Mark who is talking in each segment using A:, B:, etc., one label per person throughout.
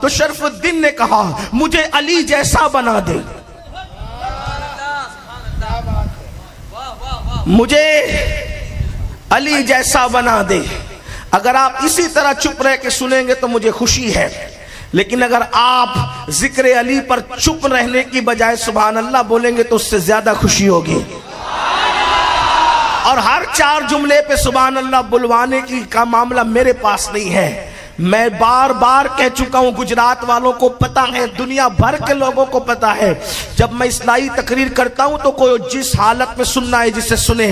A: तो शरफुद्दीन ने कहा मुझे अली जैसा बना दे, मुझे अली जैसा बना दे। अगर आप इसी तरह चुप रह के सुनेंगे तो मुझे खुशी है, लेकिन अगर आप जिक्र अली पर चुप रहने की बजाय सुभान अल्लाह बोलेंगे तो उससे ज्यादा खुशी होगी। और हर 4 जुमले पे सुभान अल्लाह बुलवाने की का मामला मेरे पास नहीं है। मैं बार बार कह चुका हूं, गुजरात वालों को पता है, दुनिया भर के लोगों को पता है, जब मैं इस्लाही तकरीर करता हूं तो कोई जिस हालत में सुनना है जिसे सुने,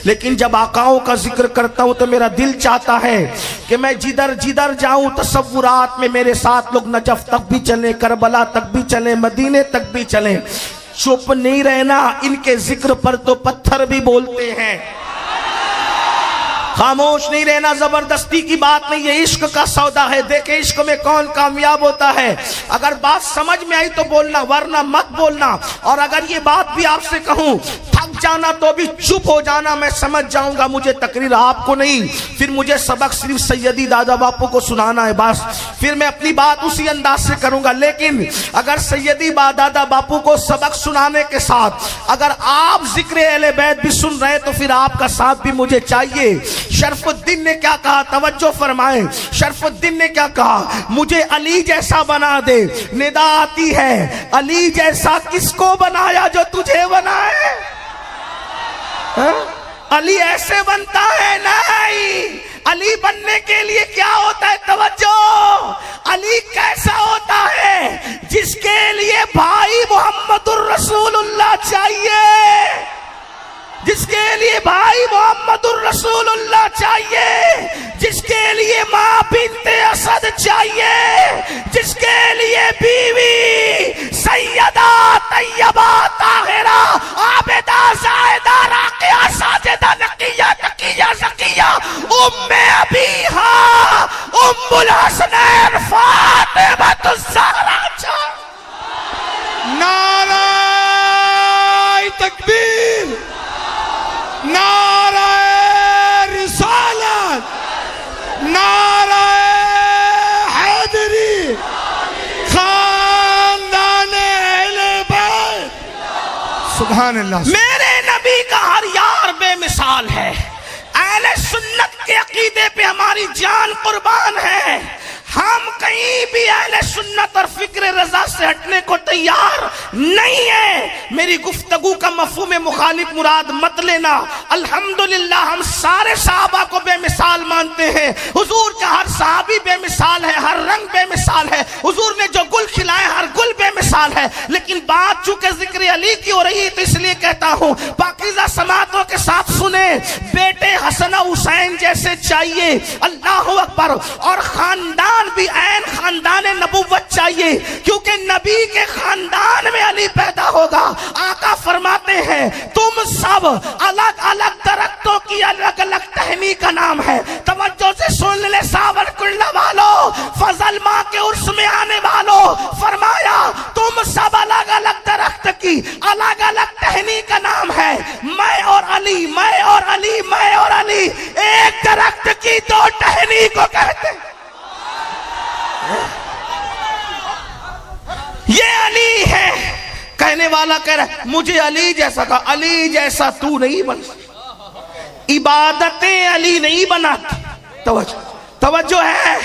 A: लेकिन जब आकाओं का जिक्र करता हूं तो मेरा दिल चाहता है कि मैं जिधर जिधर जाऊं तसव्वुरात में मेरे साथ लोग नजफ तक भी चले, करबला तक भी चले, मदीने तक भी चले। चुप नहीं रहना, इनके जिक्र पर तो पत्थर भी बोलते हैं। खामोश नहीं रहना, जबरदस्ती की बात नहीं, ये इश्क का सौदा है। देखे इश्क में कौन कामयाब होता है। अगर बात समझ में आई तो बोलना, वरना मत बोलना। और अगर ये बात भी आपसे कहूं थक जाना तो भी चुप हो जाना, मैं समझ जाऊंगा मुझे तकरीर आपको नहीं, फिर मुझे सबक सिर्फ सैयदी दादा बापू को सुनाना है बस, फिर मैं अपनी बात उसी अंदाज से करूंगा। लेकिन अगर सैयदी दादा बापू को सबक सुनाने के साथ अगर आप जिक्र अहले बैत भी सुन रहे तो फिर आपका साथ भी मुझे चाहिए। शरफुद्दीन ने क्या कहा, तवज्जो फरमाए। शरफुद्दीन ने क्या कहा, मुझे अली जैसा बना दे। निदा आती है, अली जैसा किसको बनाया जो तुझे बनाए? अली ऐसे बनता है? नहीं। अली बनने के लिए क्या होता है? तवज्जो। अली कैसा होता है? जिसके लिए भाई मोहम्मदुर रसूलुल्लाह चाहिए, जिसके लिए भाई मोहम्मदुर रसूलुल्लाह चाहिए, जिसके लिए माँ बिन्ते असद चाहिए, जिसके लिए बीवी सैयदा तैयबा ताहिरा आबिदा जाहिदा राकिया साजिदा नकिया तकिया ज़किया उम्मे अबीहा उम्मुल हसनैन फातिमातुज़ ज़हरा चाहिए।
B: नारे तकबीर, नारे रिसालत, नारे हैदरी, खानदाने अहले बैत। सुभान अल्लाह।
A: मेरे नबी का हर यार बेमिसाल है। अहले सुन्नत के अकीदे पे हमारी जान कुर्बान है। हम कहीं भी अहले सुन्नत और फिक्र रजा से हटने को तैयार नहीं है। मेरी गुफ्तगू का मफहूम मुखालिफ मुराद मत लेना। अल्हम्दुलिल्लाह हम सारे सहाबा को बेमिसाल मानते हैं। हुजूर का हर सहाबी बेमिसाल है, हर रंग बेमिसाल है। हुजूर ने जो गुल खिलाए हर गुल बेमिसाल है। लेकिन बात चूंकि जिक्र अली की हो रही है तो इसलिए कहता हूँ, पाकीज़ा समातों के साथ सुने, बेटे हसन हुसैन जैसे चाहिए। अल्लाहु अकबर। और खानदान भी ऐन खानदान नबुव्वत चाहिए, क्योंकि नबी के खानदान में अली पैदा होगा। आका फरमाते हैं तुम सब अलग अलग दरख्तों की अलग अलग टहनी का नाम है। तवज्जो से सुन ले सावर कुल्ला वालों, फजल माँ के उर्स में आने वालों, फरमाया तुम सब अलग अलग दरख्त की अलग अलग टहनी का नाम है। मैं और अली, मैं और अली, मैं और अली एक दरख्त की 2 टहनी को कहते हैं। ये अली है। कहने वाला कह रहा है मुझे अली जैसा का, अली जैसा तू नहीं बन सकती। इबादतें अली नहीं बनाती। तवज्जो है,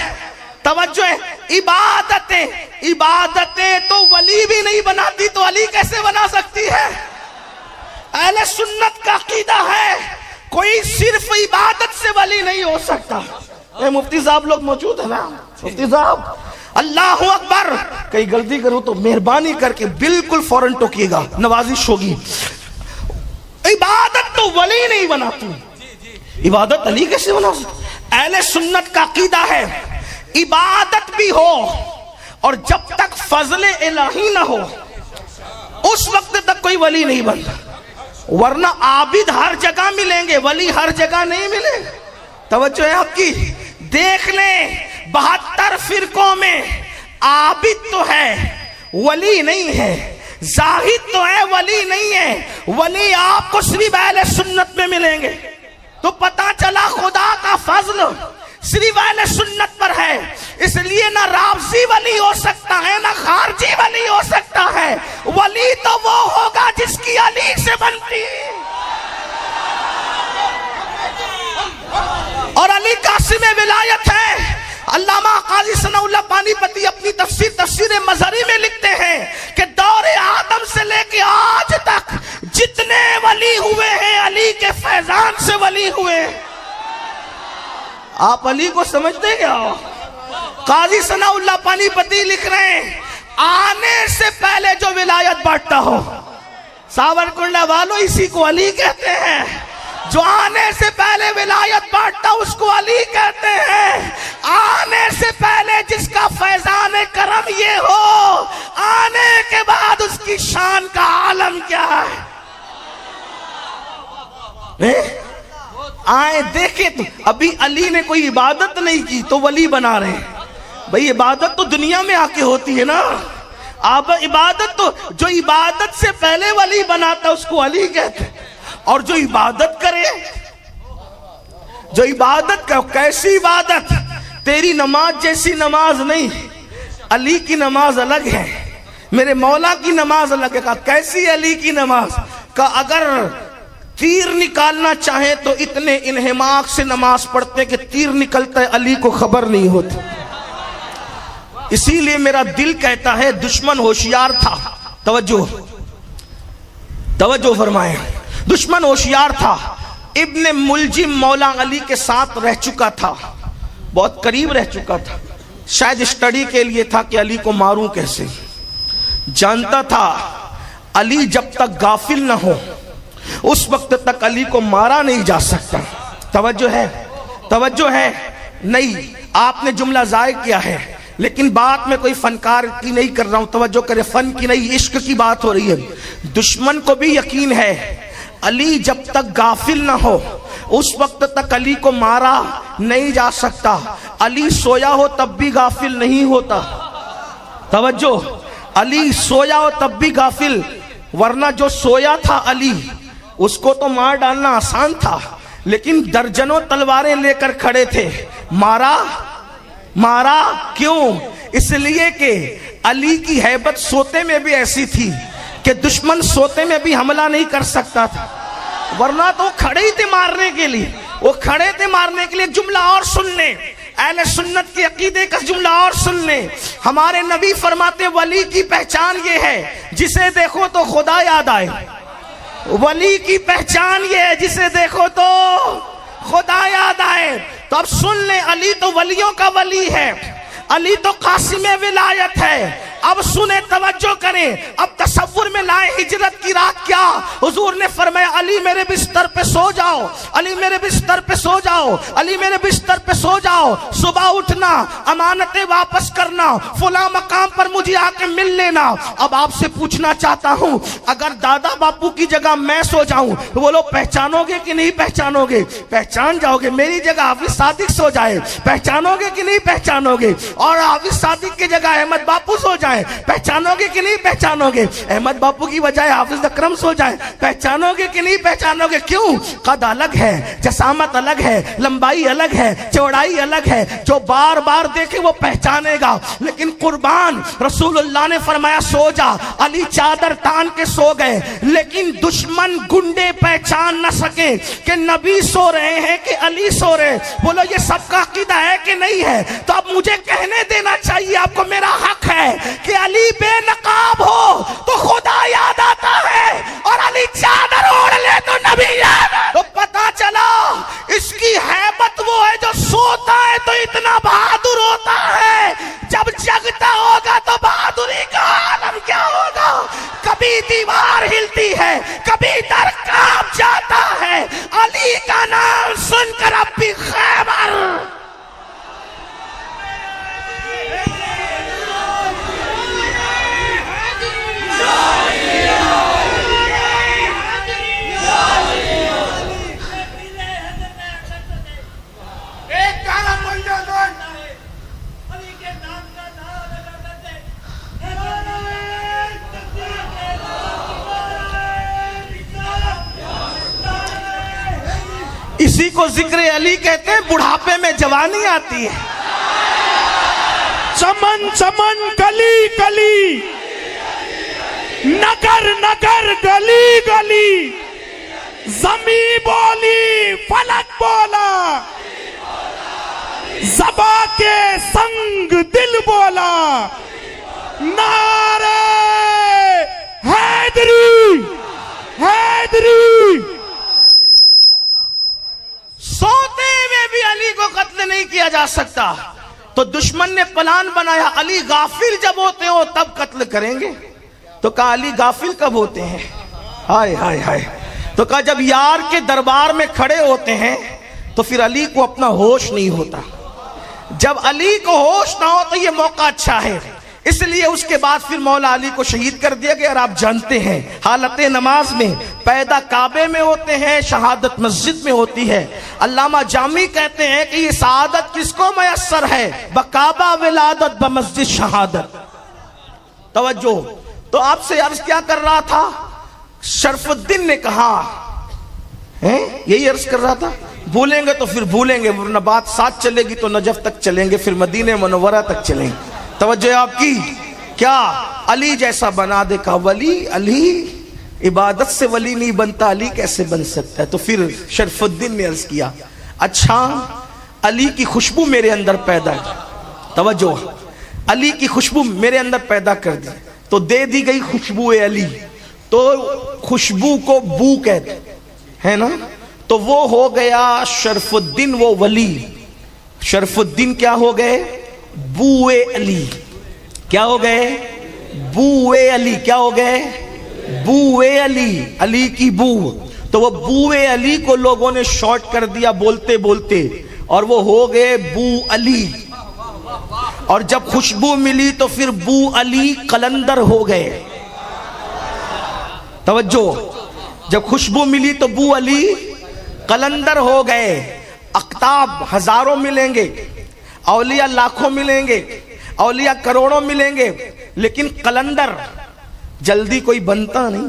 A: तवज्जो है। इबादतें तो वली भी नहीं बनाती तो अली कैसे बना सकती है? अहले सुन्नत का अकीदा है कोई सिर्फ इबादत से वली नहीं हो सकता। मुफ्ती साहब लोग मौजूद है ना? मुफ्ती साहब अल्लाहु अकबर। कहीं गलती करूं तो मेहरबानी करके बिल्कुल फौरन टोकिएगा, नवाजिश होगी। इबादत तो वली नहीं बनाती, इबादत अली कैसे बना सकती? अहले सुन्नत का अकीदा है इबादत भी हो और जब तक फजले इलाही ना हो उस वक्त तक कोई वली नहीं बनता। वरना आबिद हर जगह मिलेंगे, वली हर जगह नहीं मिलेंगे। तवज्जो है आपकी। देख लें 72 फिरकों में आबिद तो है, वली नहीं है। जाहिद तो है, वली नहीं है। वली आपको सिर्फ अहले सुन्नत में मिलेंगे। तो पता चला खुदा का फजल सिर्फ अहले सुन्नत पर है। इसलिए ना राफजी वली हो सकता है ना खारजी वली हो सकता है। वली तो वो होगा जिसकी अली से बनती, और अली कासिम विलायत है। अल्लामा काजी सनाउल्लाह पानीपती अपनी तफसीर मजहरी में लिखते हैं कि दौरे आदम से लेके आज तक जितने वली हुए हैं अली के फैजान से वली हुए। आप अली को समझते क्या हो? काजी सनाउल्लाह पानीपती लिख रहे हैं, आने से पहले जो विलायत बांटता हो, सावरकुंडला वालों इसी को अली कहते हैं। जो आने से पहले विलायत बांटता उसको अली कहते हैं। आने से पहले जिसका फैजान करम ये हो, आने के बाद उसकी शान का आलम क्या है? आए देखे तो अभी अली ने कोई इबादत नहीं की तो वली बना रहे हैं। भाई इबादत तो दुनिया में आके होती है ना। अब इबादत तो जो इबादत से पहले वली बनाता उसको अली कहते हैं। और जो इबादत करे, जो इबादत का, कैसी इबादत? तेरी नमाज जैसी नमाज नहीं, अली की नमाज अलग है, मेरे मौला की नमाज अलग है। का कैसी अली की नमाज? का अगर तीर निकालना चाहे तो इतने इन्हेमाक से नमाज पढ़ते कि तीर निकलता है, अली को खबर नहीं होती। इसीलिए मेरा दिल कहता है दुश्मन होशियार था। तवज्जो तवज्जो फरमाए, दुश्मन होशियार था। इब्ने मुलजिम मौला अली के साथ रह चुका था, बहुत करीब रह चुका था। शायद स्टडी के लिए था कि अली को मारूं कैसे। जानता था अली जब तक गाफिल ना हो उस वक्त तक अली को मारा नहीं जा सकता। तवज्जो है, तवज्जो है। नहीं, आपने जुमला जाय किया है, लेकिन बात में कोई फनकार की नहीं कर रहा हूं। तवज्जो करे, फन की नहीं, इश्क की बात हो रही है। दुश्मन को भी यकीन है अली जब तक गाफिल ना हो उस वक्त तक अली को मारा नहीं जा सकता। अली सोया हो तब भी गाफिल नहीं होता। तवज्जो, अली सोया हो तब भी गाफिल, वरना जो सोया था अली उसको तो मार डालना आसान था, लेकिन दर्जनों तलवारें लेकर खड़े थे। मारा मारा क्यों? इसलिए कि अली की हैबत सोते में भी ऐसी थी कि दुश्मन सोते में भी हमला नहीं कर सकता था, वरना तो खड़े ही थे मारने के लिए। वो खड़े थे मारने के लिए। जुमला और सुन ले, अहले सुन्नत के अकीदे का जुमला और सुन ले। हमारे नबी फरमाते वली की पहचान ये है जिसे देखो तो खुदा याद आए। वली की पहचान ये है जिसे देखो तो खुदा याद आए। तो अब सुन ले, अली तो वलियों का वली है, अली तो कासिम विलायत है। अब सुने, तवज्जो करें, अब तसव्वुर में लाए हिजरत की रात क्या। हुजूर ने फरमाया अली मेरे बिस्तर पे सो जाओ, अली मेरे बिस्तर पे सो जाओ, अली मेरे बिस्तर पे सो जाओ। सुबह उठना, अमानतें वापस करना, फुला मकाम पर मुझे आके मिल लेना। अब आपसे पूछना चाहता हूं, अगर दादा बापू की जगह मैं सो जाऊं तो बोलो पहचानोगे कि नहीं पहचानोगे? पहचान जाओगे। मेरी जगह हाफिज सादिक सो जाए, पहचानोगे कि नहीं पहचानोगे? और हाफिज सादिक की जगह अहमद बापू सो जाए, पहचानोगे कि नहीं पहचानोगे? अहमद बापू की बजाय हाफिज अकरम सो जाए, पहचानोगे कि नहीं पहचानोगे? क्यों? कद अलग है, जसामत अलग है, लंबाई अलग है, चौड़ाई अलग है। जो बार बार देखे वो पहचानेगा। लेकिन कुर्बान रसूलुल्लाह ने फरमाया सो जा। अली चादर तान के सो गए, लेकिन दुश्मन गुंडे पहचान न सके कि नबी सो रहे हैं कि अली सो रहे। बोलो ये सबका अकीदा है कि नहीं है? तो अब मुझे कहने देना चाहिए, आपको मेरा हक है कि अली बेनकाब हो तो खुदा याद आता है, और अली चादर ओढ़ ले तो नबी याद। तो पता चला इसकी हैबत वो है जो सोता है तो इतना बहादुर होता है, जब जगता होगा तो बहादुरी का आलम क्या होगा। कभी दीवार हिलती है, कभी दर कांप जाता है। अली का नाम सुनकर अब भी खैबर। इसी को जिक्र अली कहते हैं, बुढ़ापे में जवानी आती है।
B: चमन चमन गली गली, नगर नगर गली गली, जमी बोली फलक बोला, ज़बा के संग दिल बोला, नारे हैदरी हैदरी।
A: सोते में भी अली को कत्ल नहीं किया जा सकता, तो दुश्मन ने प्लान बनाया, अली गाफिल जब होते हो तब कत्ल करेंगे। तो कहा अली गाफिल कब होते हैं? हाय हाय हाय। तो कहा जब यार के दरबार में खड़े होते हैं तो फिर अली को अपना होश नहीं होता। जब अली को होश ना हो तो ये मौका अच्छा है, इसलिए उसके बाद फिर मौला अली को शहीद कर दिया गया। और आप जानते हैं हालत नमाज में पैदा काबे में होते हैं, शहादत मस्जिद में होती है। अल्लामा जामी कहते हैं कि ये शहादत किसको मयस्सर है? बकाबा विलादत ब मस्जिद शहादत। तवज्जो। तो आपसे अर्ज क्या कर रहा था? शरफुद्दीन ने कहा है, यही अर्ज कर रहा था, भूलेंगे तो फिर भूलेंगे, वरना बात साथ चलेगी तो नजफ तक चलेंगे, फिर मदीने मुनव्वरा तक चलेंगे। तवज्जो आपकी। क्या अली जैसा बना दे? कहा वली, अली इबादत से वली नहीं बनता, अली कैसे बन सकता है? तो फिर शरफुद्दीन ने अर्ज किया, अच्छा अली की खुशबू मेरे अंदर पैदा कर। तवज्जो, अली की खुशबू मेरे अंदर पैदा कर दी, तो दे दी गई खुशबू अली। तो खुशबू को बू कहते है ना, तो वो हो गया शरफुद्दीन, वो वली। शरफुद्दीन क्या हो गए? बूए अली। क्या हो गए? बूए अली। क्या हो गए? बूए अली, अली की बू। तो वो बूए अली को लोगों ने शॉर्ट कर दिया बोलते बोलते, और वो हो गए बू अली। और जब खुशबू मिली तो फिर बू अली कलंदर हो गए। तवज्जो, जब खुशबू मिली तो बू अली कलंदर हो गए। अख्ताब हजारों मिलेंगे, औलिया लाखों मिलेंगे, औलिया करोड़ों मिलेंगे, लेकिन कलंदर जल्दी कोई बनता नहीं।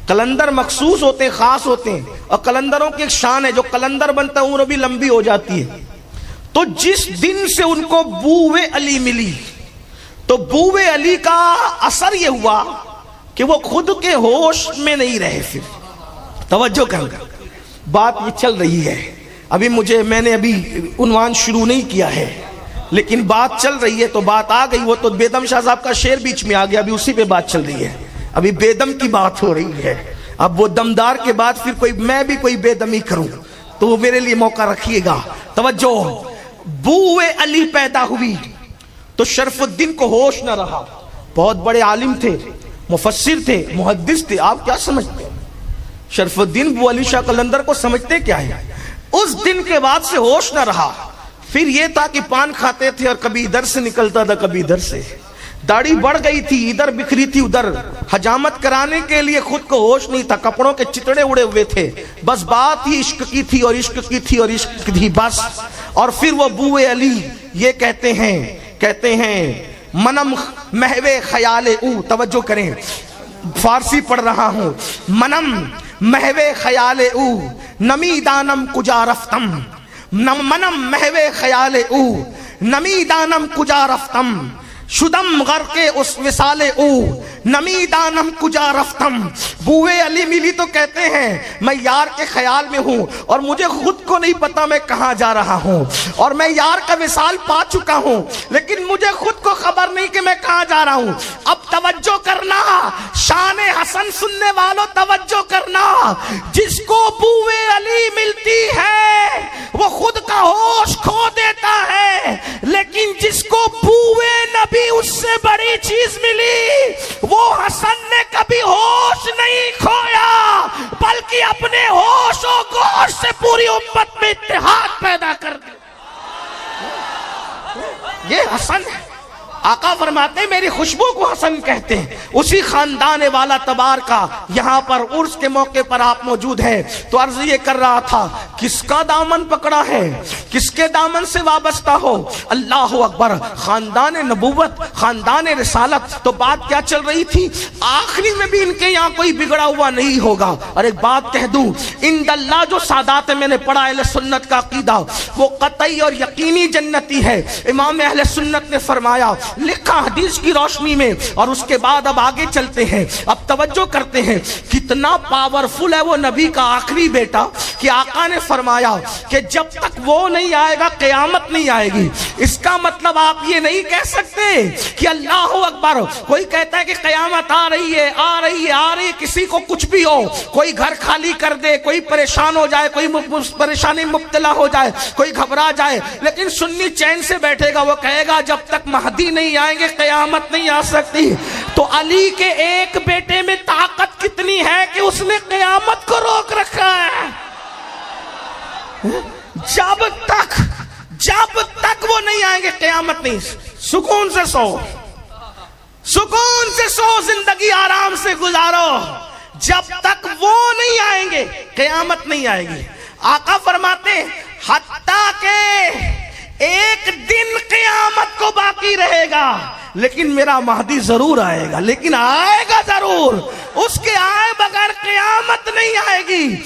A: कलंदर मखसूस होते, खास होते हैं, और कलंदरों की एक शान है, जो कलंदर बनता है उम्र भी लंबी हो जाती है। तो जिस दिन से उनको बूवे अली मिली, तो बूवे अली का असर यह हुआ कि वो खुद के होश में नहीं रहे। फिर तवज्जो करूंगा, बात ये चल रही है, अभी मैंने अभी उन्वान शुरू नहीं किया है, लेकिन बात चल रही है तो बात आ गई। वो तो बेदम शाह साहब का शेर बीच में आ गया, अभी उसी पे बात चल रही है, अभी बेदम की बात हो रही है। अब वो दमदार के बाद फिर मैं भी कोई बेदमी करूं तो वो मेरे लिए मौका रखिएगा। तवज्जो, बूए अली पैदा हुई तो शरफुद्दीन को होश न रहा। बहुत बड़े आलिम थे, मुफस्सिर थे, मुहद्दिस थे। आप क्या समझते हैं? शरफुद्दीन बू अली शाह कलंदर को समझते क्या है? उस दिन के बाद से होश न रहा। फिर यह था कि पान खाते थे और कभी इधर से निकलता था कभी इधर से, दाढ़ी बढ़ गई थी, इधर बिखरी थी उधर, हजामत कराने के लिए खुद को होश नहीं था, कपड़ों के चितड़े उड़े हुए थे, बस बात ही इश्क की थी और इश्क की थी और इश्क थी बस। और फिर वो बूए अली ये कहते हैं मनम महवे ख्याले ऊ। तवज्जो करें, फारसी पढ़ रहा हूं। मनम महवे ख्याले ऊ नमी दानम कुजा रफ्तम, मनम महवे ख्याले ऊ नमी दानम कुजा रफ्तम, शुदम गर्के उस विसाले ऊ नमी दानम कुजा रफ्तम। बूए अली मिली तो कहते हैं मैं यार के ख्याल में हूं और मुझे खुद को नहीं पता मैं कहां जा रहा हूं, और मैं यार का विसाल पा चुका हूं, लेकिन मुझे खुद को खबर नहीं कि मैं कहां जा रहा हूं। अब तवज्जो करना, शान हसन सुनने वालों तवज्जो करना, जिसको बूए अली मिलती है वो खुद का होश खो देता है, लेकिन जिसको बूए नबी उससे बड़ी चीज मिली, वो हसन ने कभी होश नहीं खोया, बल्कि अपने होश और गोश से पूरी उम्मत में इत्तेहाद पैदा कर दिया। ये हसन है, आका फरमाते हैं मेरी खुशबू को हसन कहते हैं। उसी खानदान वाला तबार का यहाँ पर उर्स के मौके पर आप मौजूद हैं। तो अर्ज ये कर रहा था, किसका दामन पकड़ा है, किसके दामन से वाबस्ता हो? अल्लाह अकबर, खानदान नबूवत, खानदान रिसालत। तो बात क्या चल रही थी? आखिरी में भी इनके यहाँ कोई बिगड़ा हुआ नहीं होगा। और एक बात कह दूं, इंदल्लाह जो सादात मैंने पढ़ा अहले सुन्नत का अकीदा, वो कतई और यकीनी जन्नती है। इमाम अहले सुन्नत ने फरमाया, लिखा हदीस की रोशनी में। और उसके बाद अब आगे चलते हैं, अब तवज्जो करते हैं कितना पावरफुल है वो नबी का आखिरी बेटा, कि आका ने फरमाया कि जब तक वो नहीं आएगा क़यामत नहीं आएगी। इसका मतलब आप ये नहीं कह सकते कि अल्लाह अकबर, कोई कहता है कि क़यामत आ रही है, आ रही है, आ रही है, किसी को कुछ भी हो, कोई घर खाली कर दे, कोई परेशान हो जाए, कोई परेशानी मुब्तला हो जाए, कोई घबरा जाए, लेकिन सुन्नी चैन से बैठेगा। वो कहेगा जब तक महदी नहीं आएंगे क़यामत नहीं आ सकती। तो अली के एक बेटे में ताकत कितनी है कि उसने क़यामत को रोक रखा है। जब तक वो नहीं आएंगे क़यामत नहीं। सुकून से सो, सुकून से सो, जिंदगी आराम से गुजारो। जब तक वो नहीं आएंगे क़यामत नहीं आएगी। आका फरमाते हत्ता के एक दिन क़यामत को बाकी रहेगा, लेकिन मेरा महदी जरूर आएगा, लेकिन आएगा जरूर। उसके आए बगैर क़यामत नहीं आएगी।